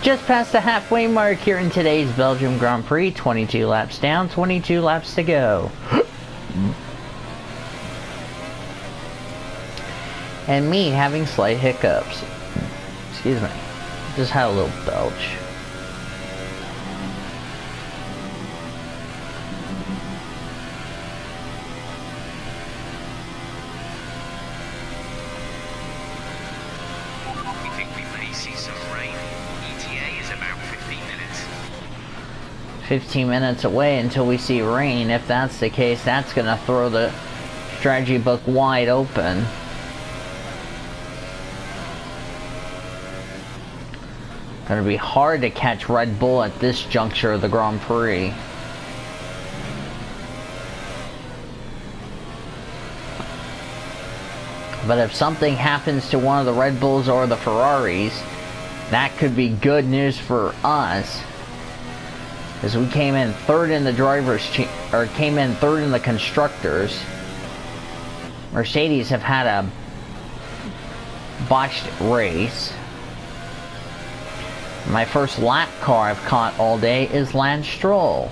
Just past the halfway mark here in today's Belgian Grand Prix. 22 laps down, 22 laps to go. And me having slight hiccups. Excuse me. Just had a little belch. We think we may see some rain. ETA is about 15 minutes. 15 minutes away until we see rain. If that's the case, that's gonna throw the strategy book wide open. Gonna be hard to catch Red Bull at this juncture of the Grand Prix. But if something happens to one of the Red Bulls or the Ferraris, that could be good news for us. As we came in third in the third in the constructors. Mercedes have had a botched race. My first lap car I've caught all day is Lance Stroll,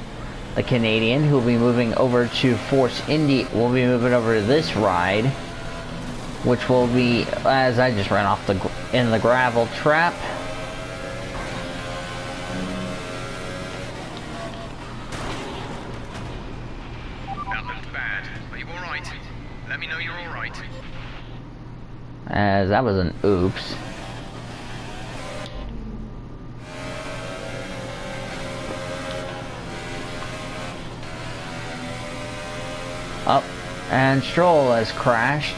the Canadian, who will be moving over to Force Indy. Will be moving over to this ride, which will be, as I just ran off in the gravel trap. That looked bad. Are you alright? Let me know you're alright. As that was an oops. Up, and Stroll has crashed.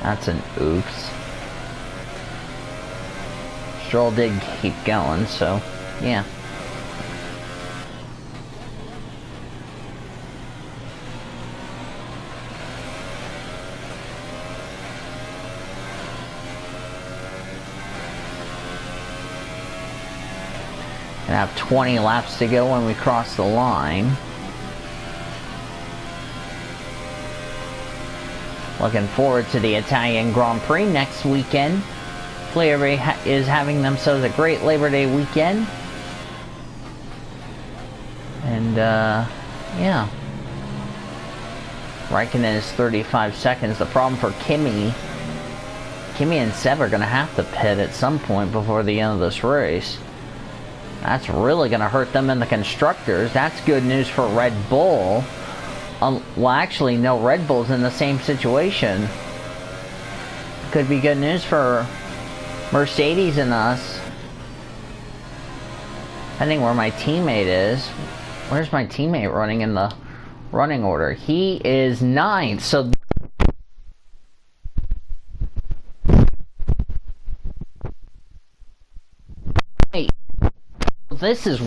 That's an oops. Stroll did keep going, so yeah. And have 20 laps to go when we cross the line. Looking forward to the Italian Grand Prix next weekend. Hopefully everybody is having themselves a great Labor Day weekend. And yeah. Raikkonen is 35 seconds. The problem for Kimi and Seb are going to have to pit at some point before the end of this race. That's really going to hurt them in the constructors. That's good news for Red Bull. Well, actually, no, Red Bull's in the same situation. Could be good news for Mercedes and us. Depending where my teammate is. Where's my teammate running in the running order? He is 9th, so... This is...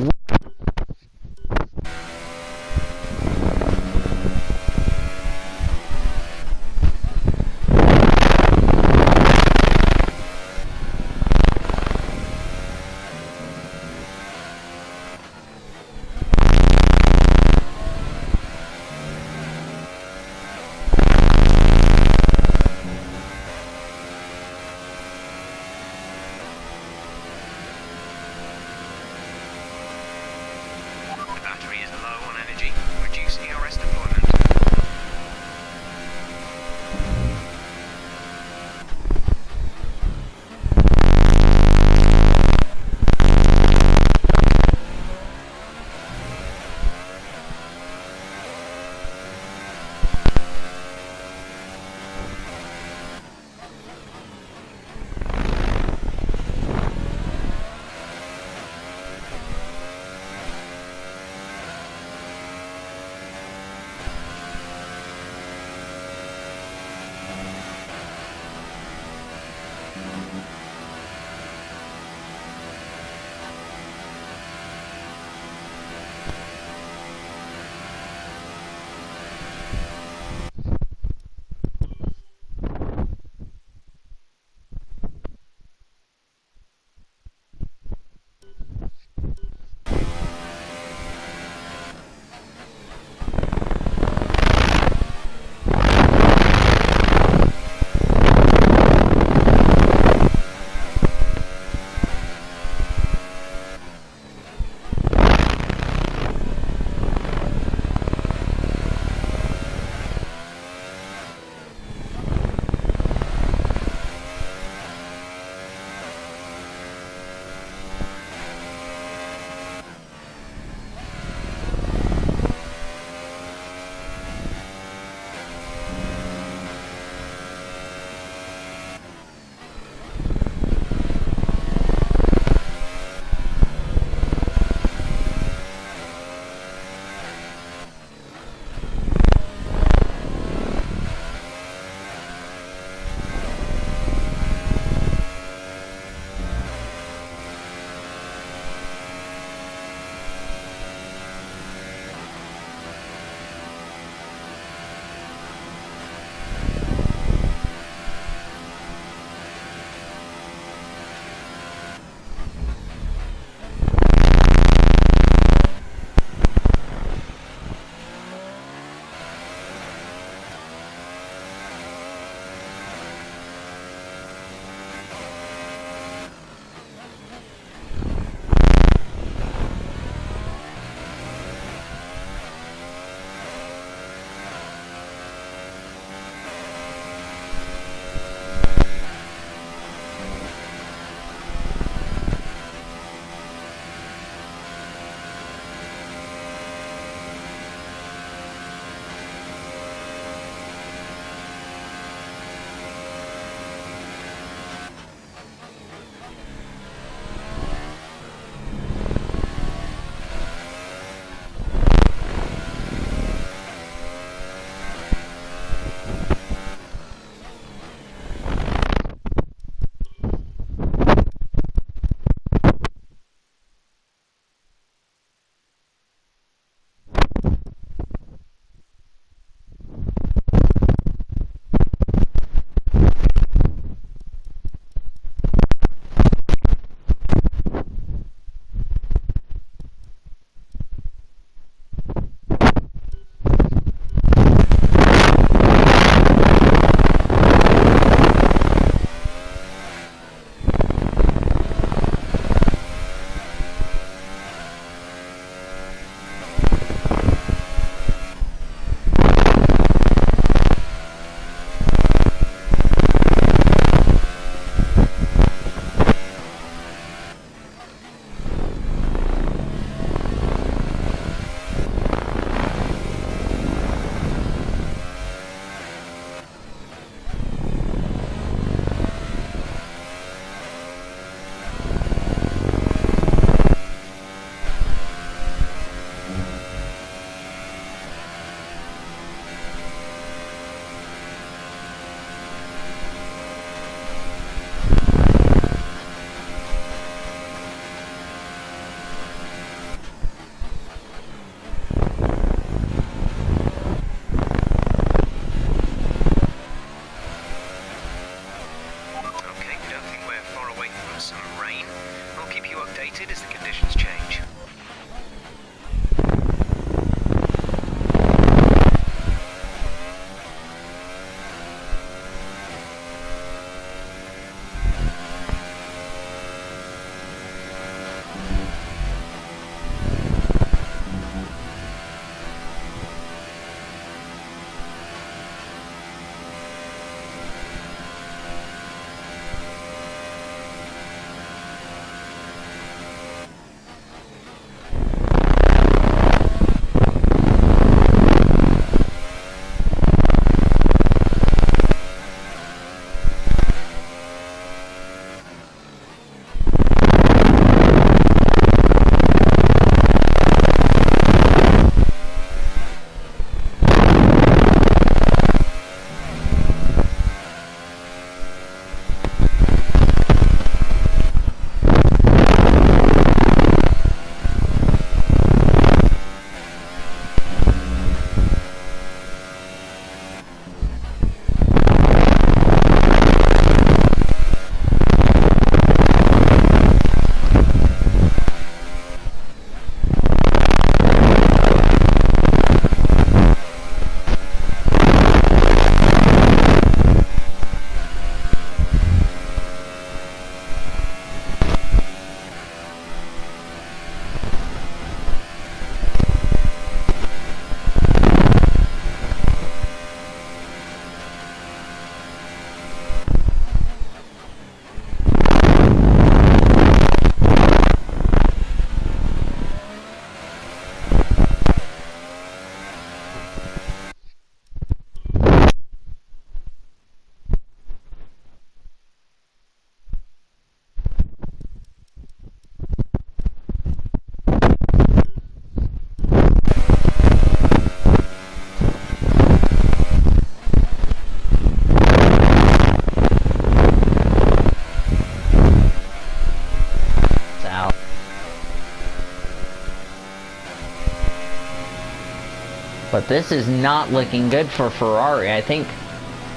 But this is not looking good for Ferrari. I think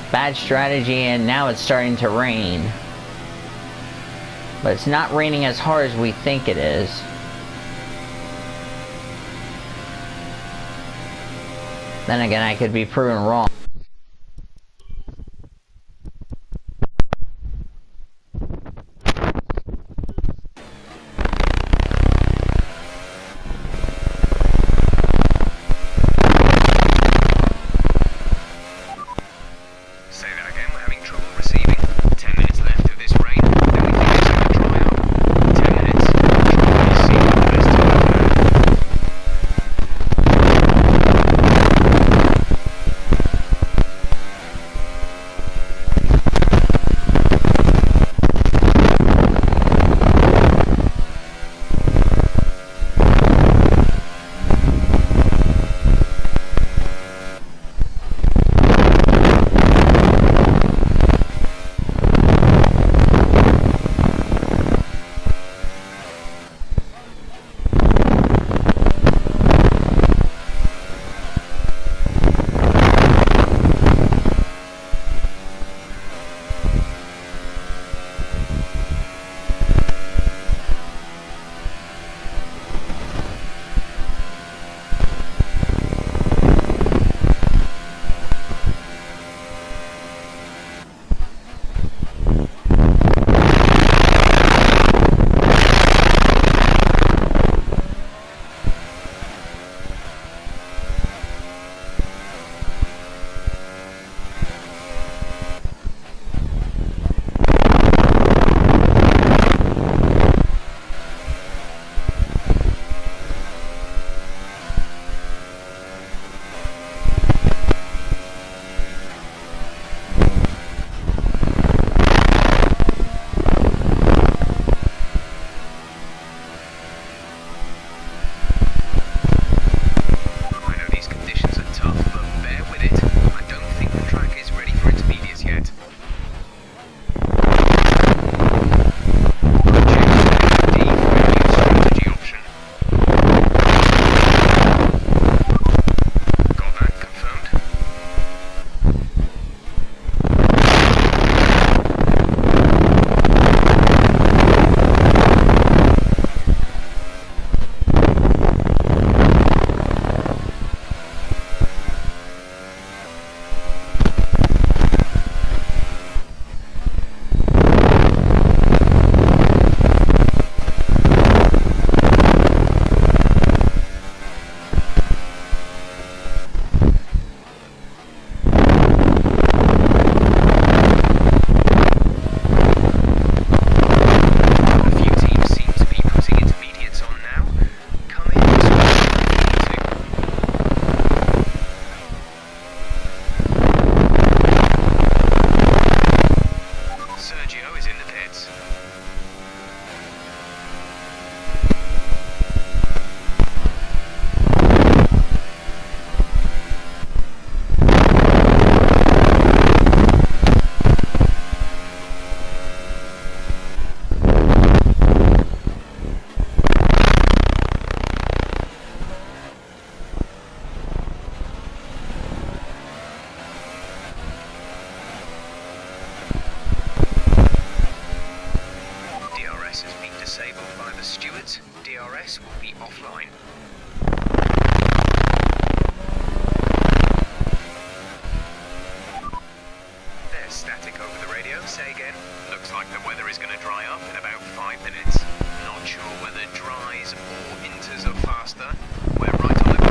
bad strategy, and now it's starting to rain. But it's not raining as hard as we think it is. Then again, I could be proven wrong. Say that again, we're having trouble receiving. 10 minutes left of this rain, then we think it's going to dry up. 10 minutes, try to see the best of it. DRS will be offline. There's static over the radio. Say again. Looks like the weather is going to dry up in about 5 minutes. Not sure whether dries or inters are faster. We're right on the go.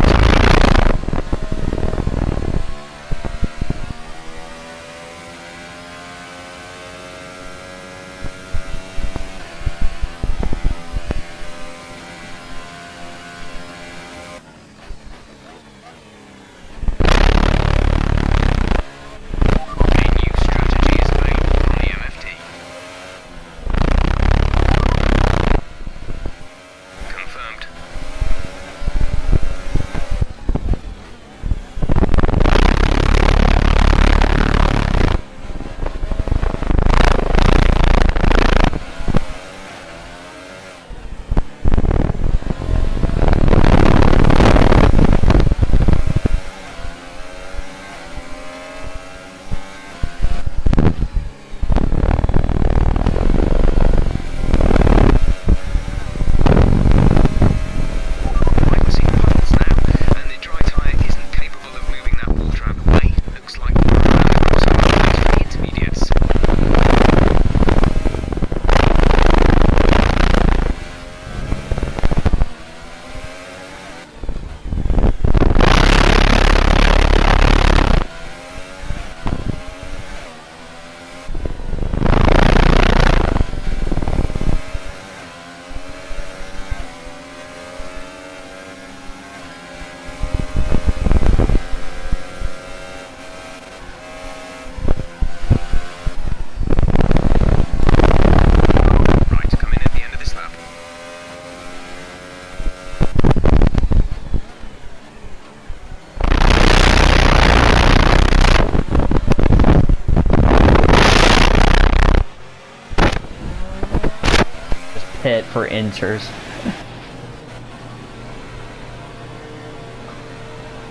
pit for inters.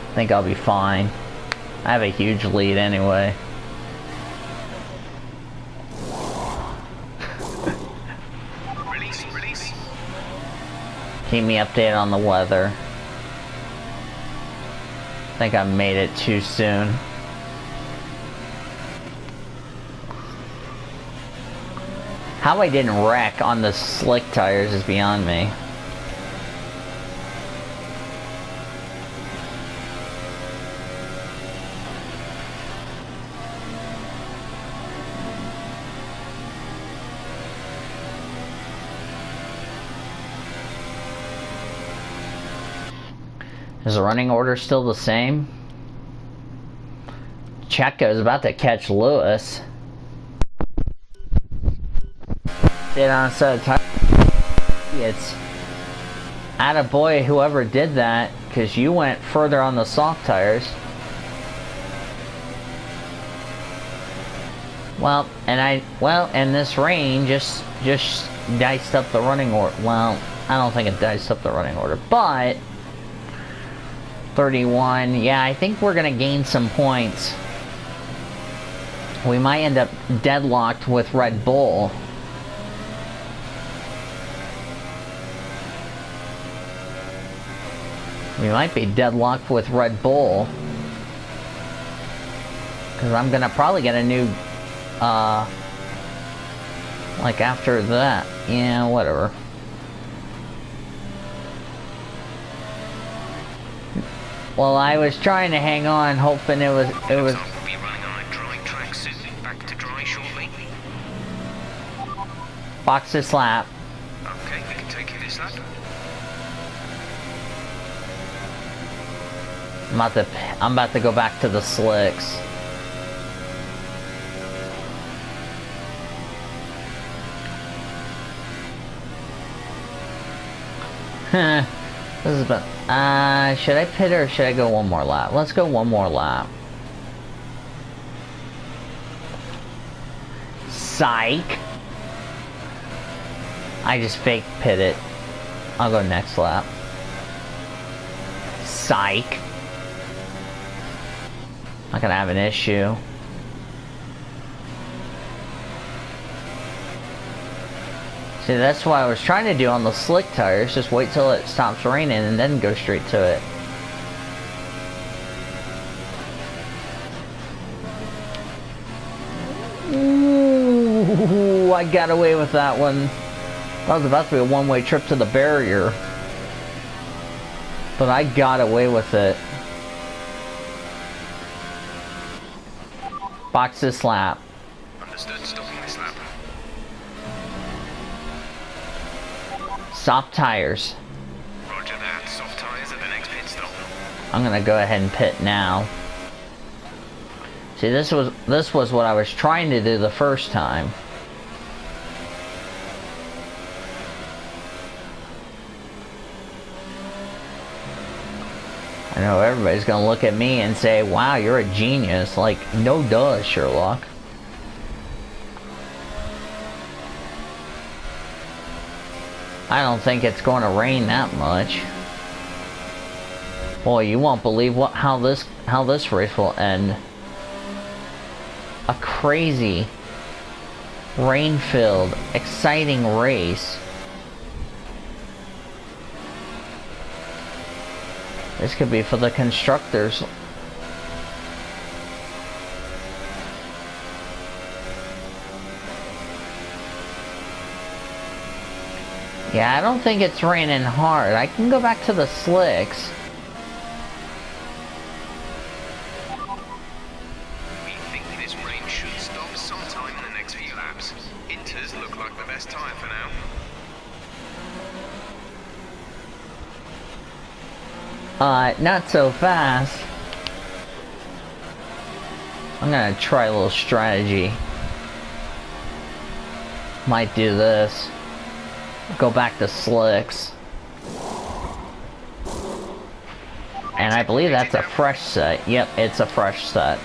I think I'll be fine. I have a huge lead anyway. Release. Keep me updated on the weather. I think I made it too soon. How I didn't wreck on the slick tires is beyond me. Is the running order still the same? Checo is about to catch Lewis. Did on a set of tires. It's attaboy whoever did that, because you went further on the soft tires. Well, and this rain just diced up the running order. Well, I don't think it diced up the running order, but 31. Yeah, I think we're gonna gain some points. We might end up deadlocked with Red Bull. We might be deadlocked with Red Bull. Because I'm gonna probably get a new, like after that. Yeah, whatever. Well, I was trying to hang on, hoping it was. We'll be running on a dry track soon. Back to dry shortly. Box this lap. Okay, we can take you this lap. I'm about to go back to the slicks. This is about. Should I pit or should I go one more lap? Let's go one more lap. Psych. I just fake pit it. I'll go next lap. Psych. Not gonna have an issue. See, that's what I was trying to do on the slick tires. Just wait till it stops raining and then go straight to it. Ooh, I got away with that one. That was about to be a one-way trip to the barrier. But I got away with it. Box this lap. Understood, stopping this lap. Soft tires. Roger that, soft tyres at the next pit stop. I'm gonna go ahead and pit now. See, this was what I was trying to do the first time. I know everybody's gonna look at me and say, wow, you're a genius. Like, no duh, Sherlock. I don't think it's going to rain that much. Boy, you won't believe how this race will end. A crazy, rain-filled, exciting race. This could be for the constructors. Yeah, I don't think it's raining hard. I can go back to the slicks. We think this rain should stop sometime in the next few laps. Inters look like the best tyre for now. Not so fast. I'm gonna try a little strategy. Might do this. Go back to slicks. And I believe that's a fresh set. Yep, it's a fresh set.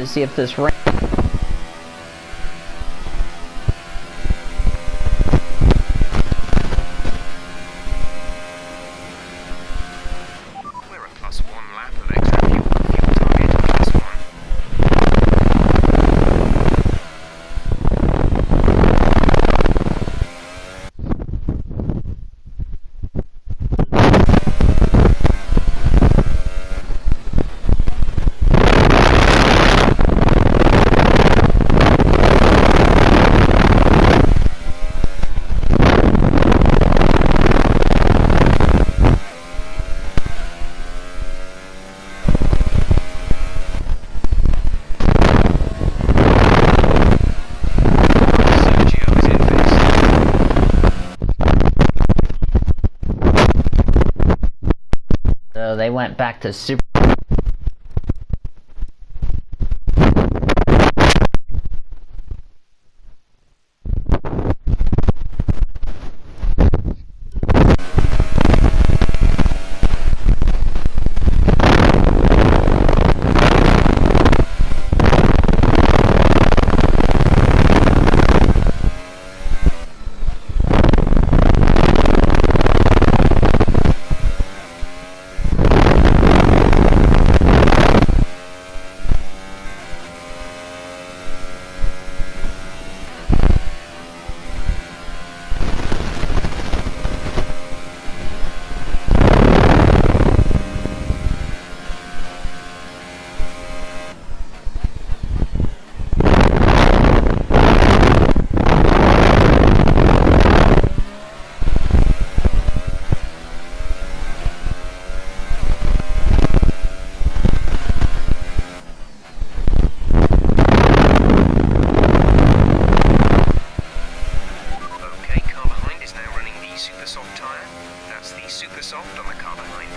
to see if this rain. We're a +1 lap of extra fuel. Fuel target +1. So they went back to super. Super soft tyre. That's the super soft on the car behind.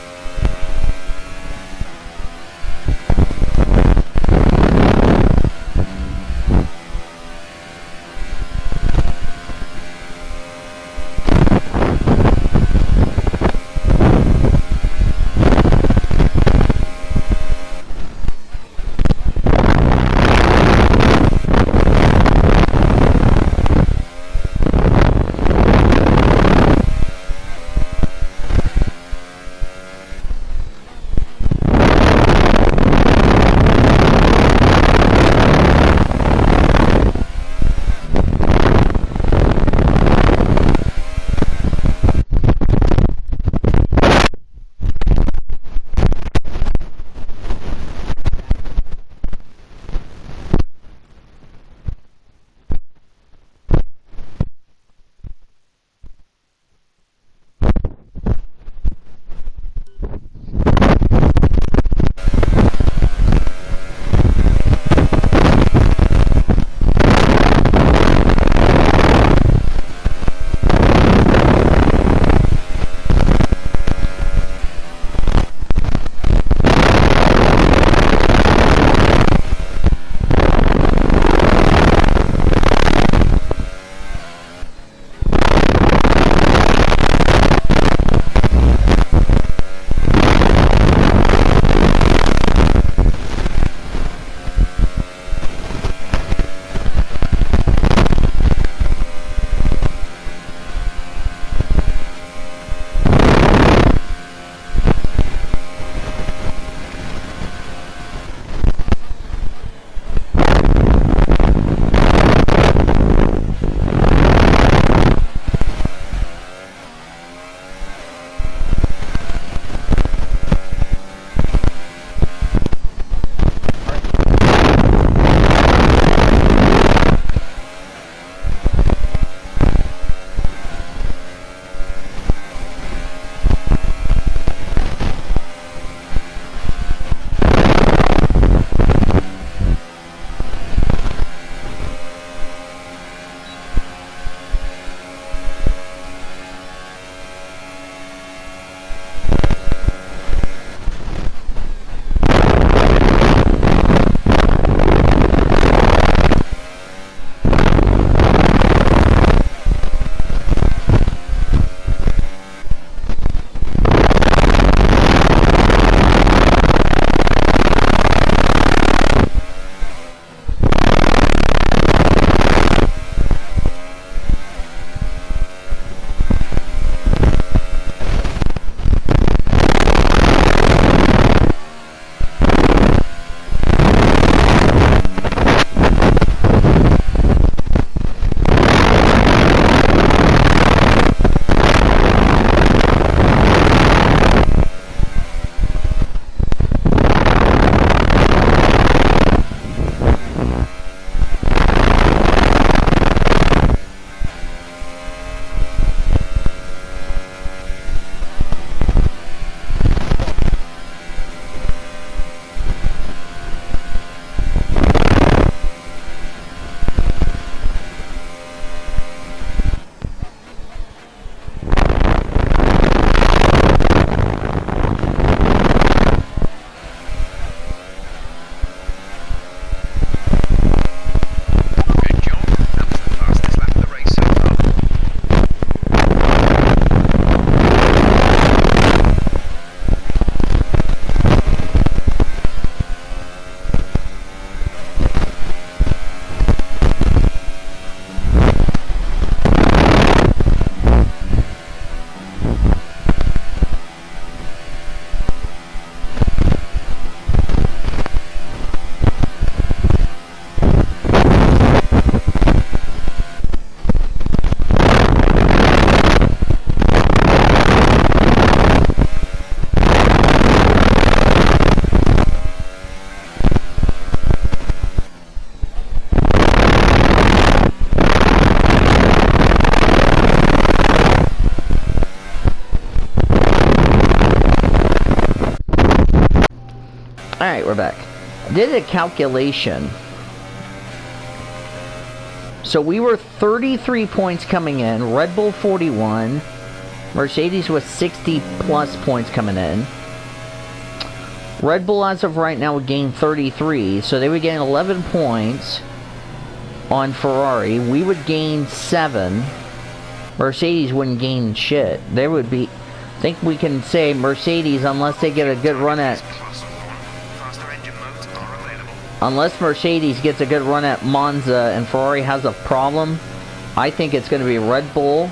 Alright, we're back. I did a calculation. So we were 33 points coming in, Red Bull 41, Mercedes was 60 plus points coming in. Red Bull as of right now would gain 33, so they would gain 11 points on Ferrari. We would gain 7. Mercedes wouldn't gain shit. There would be... I think we can say Mercedes, unless they get a good run at... Unless Mercedes gets a good run at Monza and Ferrari has a problem, I think it's going to be Red Bull,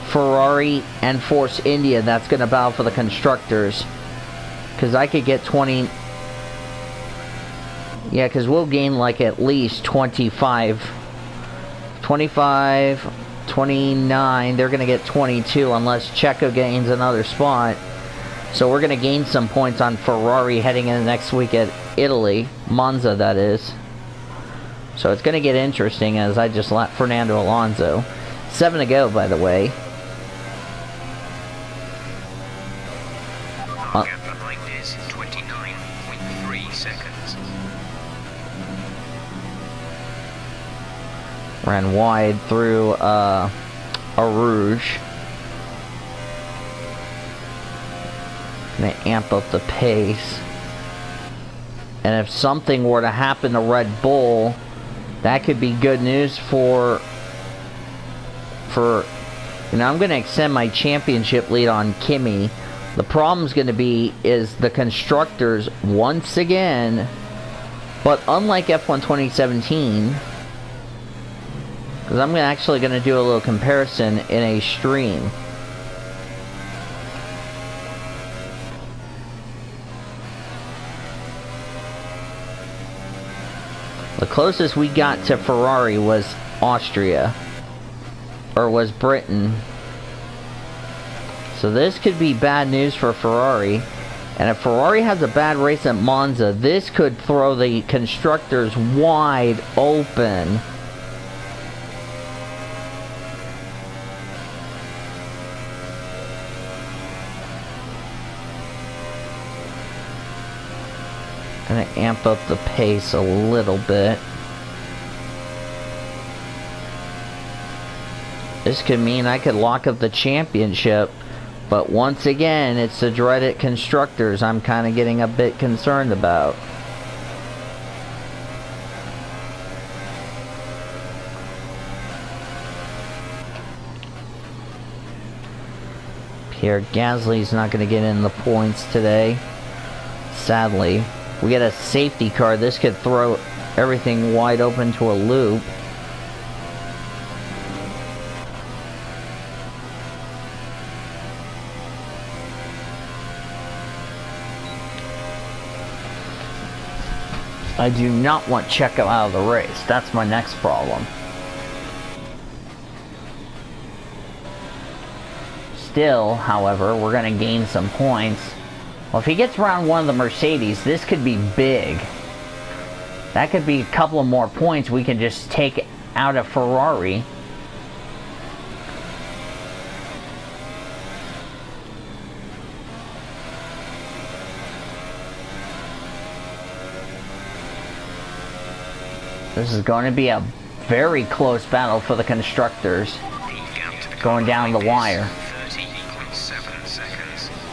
Ferrari, and Force India that's going to battle for the constructors. Because I could get 20... Yeah, because we'll gain like at least 25, 29. They're going to get 22 unless Checo gains another spot. So we're going to gain some points on Ferrari heading into next week at Italy. Monza, that is. So it's going to get interesting as I just let Fernando Alonso. 7 to go, by the way. Gap behind is 29.3 seconds. Ran wide through a Rouge. Gonna amp up the pace. And if something were to happen to Red Bull, that could be good news for you know, I'm gonna extend my championship lead on Kimi. The problem's gonna be is the constructors once again, but unlike F1 2017, because I'm actually gonna do a little comparison in a stream. The closest we got to Ferrari was Austria. Or was Britain. So this could be bad news for Ferrari. And if Ferrari has a bad race at Monza, this could throw the constructors wide open. Gonna amp up the pace a little bit. This could mean I could lock up the championship, but once again, it's the dreaded constructors I'm kind of getting a bit concerned about. Pierre Gasly's not going to get in the points today, sadly. We get a safety car, this could throw everything wide open to a loop. I do not want Checo out of the race. That's my next problem. Still, however, we're going to gain some points. Well, if he gets around one of the Mercedes, this could be big. That could be a couple of more points we can just take out of Ferrari. This is going to be a very close battle for the constructors. Going down the wire.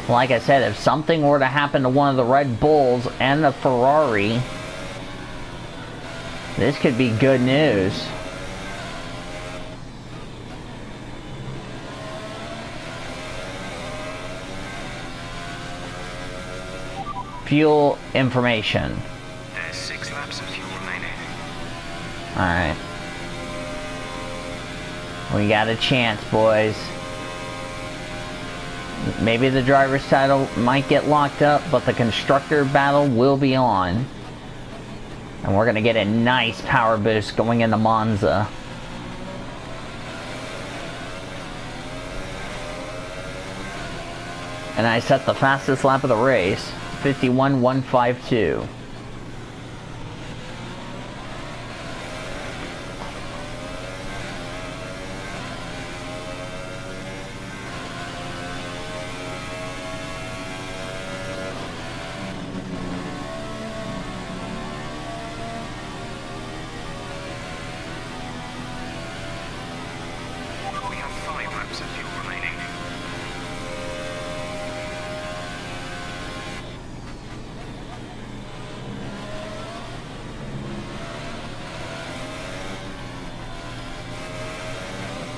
Like I said, if something were to happen to one of the Red Bulls and the Ferrari, this could be good news. Fuel information. There's 6 laps of fuel remaining. Alright. We got a chance, boys. Maybe the driver's title might get locked up, but the constructor battle will be on. And we're going to get a nice power boost going into Monza. And I set the fastest lap of the race, 51.152.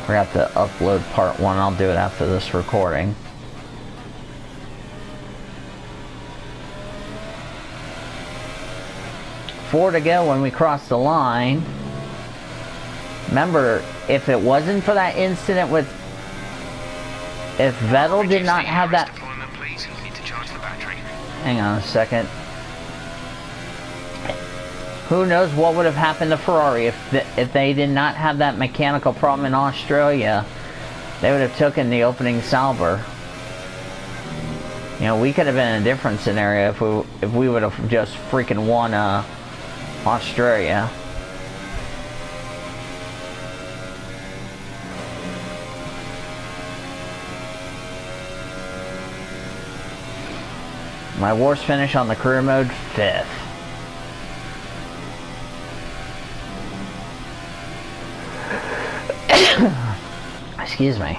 Forgot to upload part 1. I'll do it after this recording. Four to go when we cross the line. Remember, if it wasn't for that incident with... If Vettel did not have that... Hang on a second. Who knows what would have happened to Ferrari if they did not have that mechanical problem in Australia. They would have taken the opening Sauber. You know, we could have been in a different scenario if we would have just freaking won Australia. My worst finish on the career mode, 5th. Excuse me.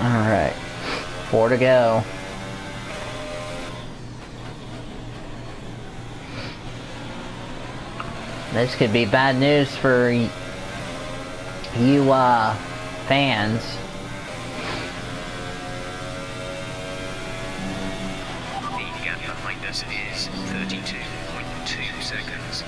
Alright. 4 to go. This could be bad news for you fans. The gap behind us is 32.2 seconds.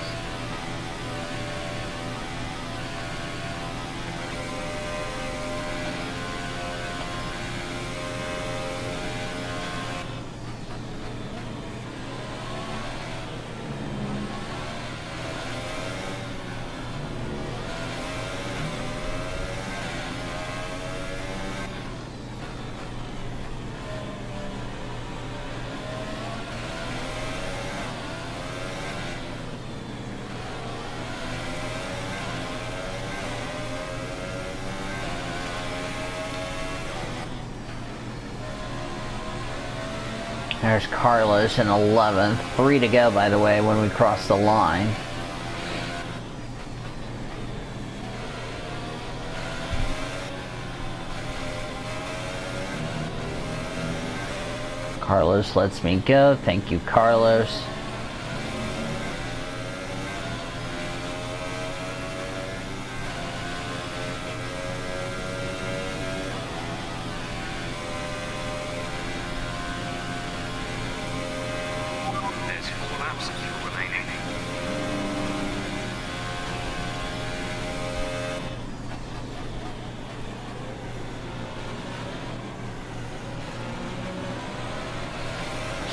There's Carlos in 11th. 3 to go, by the way, when we cross the line. Carlos lets me go. Thank you, Carlos. There's 4 laps remaining.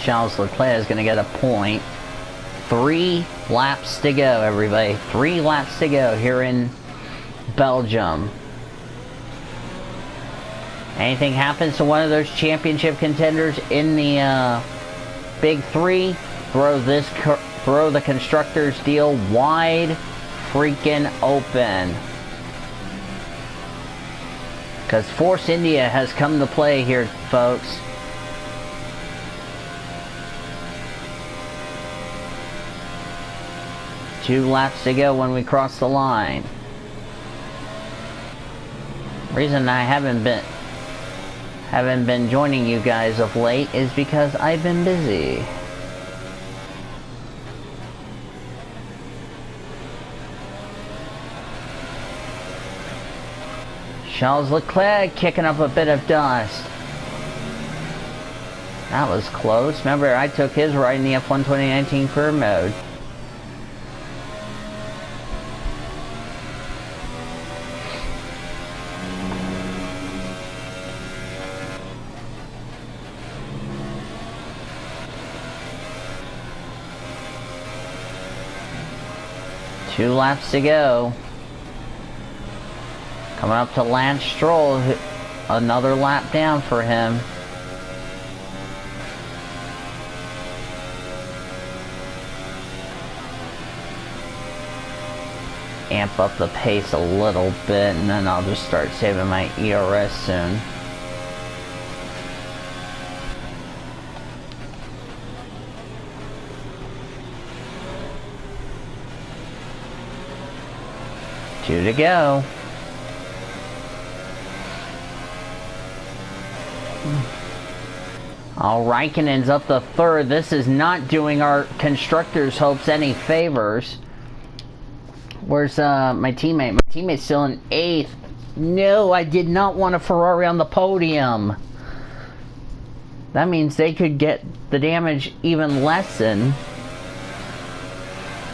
Charles Leclerc is going to get a point. 3 laps to go, everybody. 3 laps to go here in Belgium. Anything happens to one of those championship contenders in the Big 3, throw the constructors deal wide freaking open. Because Force India has come to play here, folks. Two laps to go when we cross the line. Reason I haven't been joining you guys of late is because I've been busy. Charles Leclerc kicking up a bit of dust. That was close. Remember, I took his ride in the F1 2019 career mode. Two laps to go. Coming up to Lance Stroll, another lap down for him. Amp up the pace a little bit, and then I'll just start saving my ERS soon. Two to go. Oh, Raikkonen's up to third. This is not doing our constructors' hopes any favors. Where's my teammate? My teammate's still in 8th. No, I did not want a Ferrari on the podium. That means they could get the damage even lessened.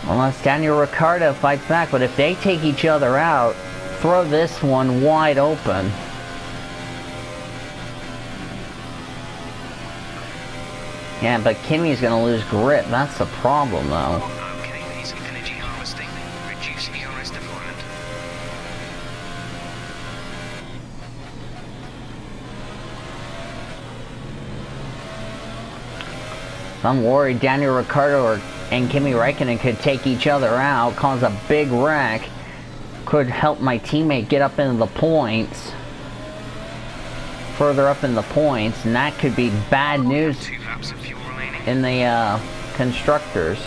Unless Daniel Ricciardo fights back. But if they take each other out, throw this one wide open. Yeah, but Kimi's going to lose grip. That's the problem, though. Okay, we need some energy harvesting. Reduce ERS deployment. I'm worried Daniel Ricciardo and Kimi Räikkönen could take each other out, cause a big wreck. Could help my teammate get up into the points. Further up in the points, and that could be bad news 2 laps of fuel remaining. in the constructors.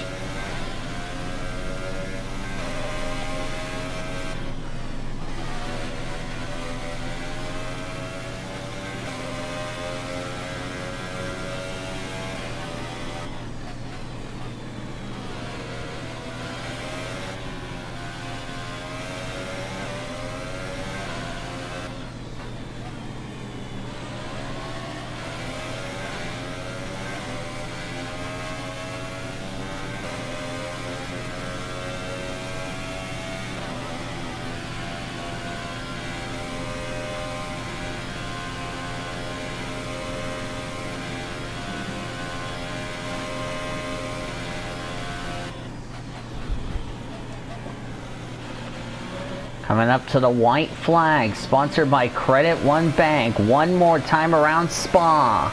Coming up to the white flag, sponsored by Credit One Bank. One more time around Spa.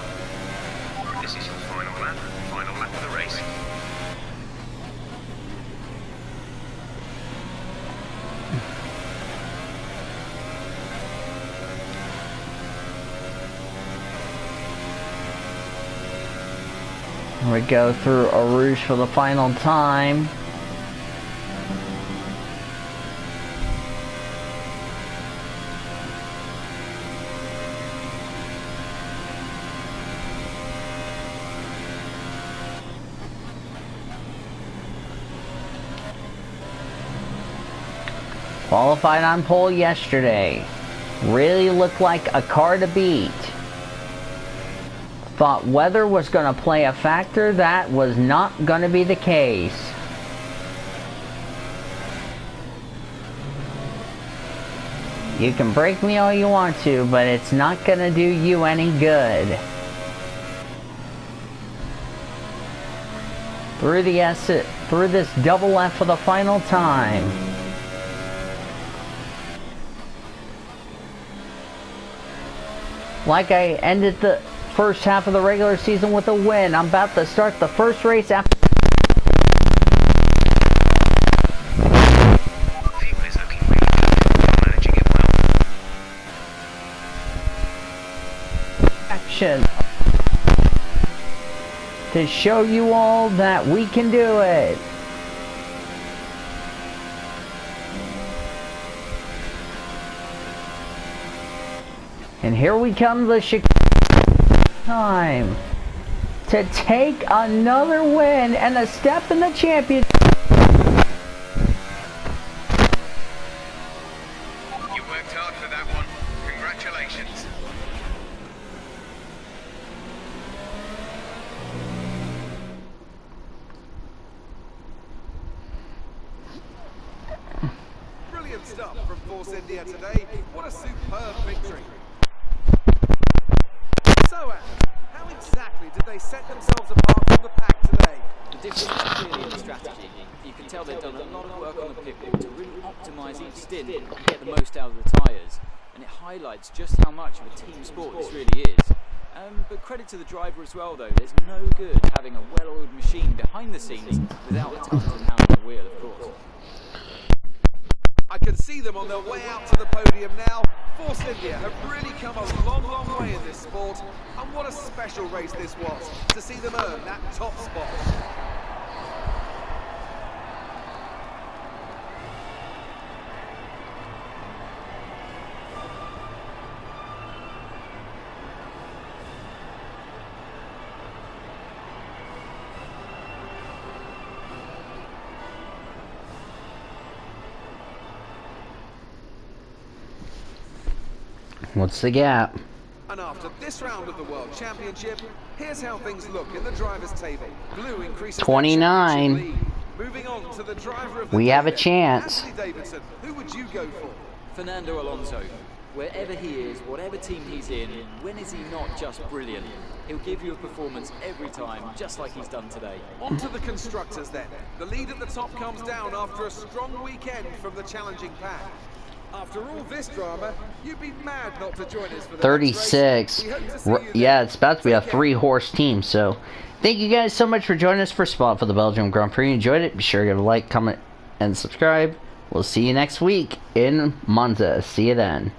This is your final lap of the race. We go through Eau Rouge for the final time. Qualified on pole yesterday. Really looked like a car to beat. Thought weather was going to play a factor. That was not going to be the case. You can break me all you want to, but it's not going to do you any good. Through this double F for the final time. Like I ended the first half of the regular season with a win. I'm about to start the first race after. Fuel is looking really good. You're managing it well. Action. To show you all that we can do it. And here we come, the time to take another win and a step in the championship. You worked hard for that one. Congratulations. Brilliant stuff from Force India today. What a superb victory. So, Adam, how exactly did they set themselves apart from the pack today? The difference is clearly in the strategy. You can tell they've done a lot of work on the pit wall to really optimise each stint and get the most out of the tyres. And it highlights just how much of a team sport this really is. But credit to the driver as well, though. There's no good having a well-oiled machine behind the scenes without a talented hand on the wheel, of course. I can see them on their way out to the podium now. Force India have really come a long, long way in this sport. And what a special race this was, to see them earn that top spot. What's the gap? And after this round of the World Championship, here's how things look in the drivers' table. Blue increases their 29. championship lead. Moving on to the driver of the We day have a then. chance. Anthony Davidson, who would you go for? Fernando Alonso. Wherever he is, whatever team he's in, when is he not just brilliant? He'll give you a performance every time, just like he's done today. On to the constructors then. The lead at the top comes down after a strong weekend from the challenging pack. After all this drama, you'd be mad not to join us for the 36. next race. We hope to see you Yeah, then. it's about to be a Take care. 3-horse team. So, thank you guys so much for joining us for Spot for the Belgian Grand Prix. Enjoyed it? Be sure to give a like, comment, and subscribe. We'll see you next week in Monza. See you then.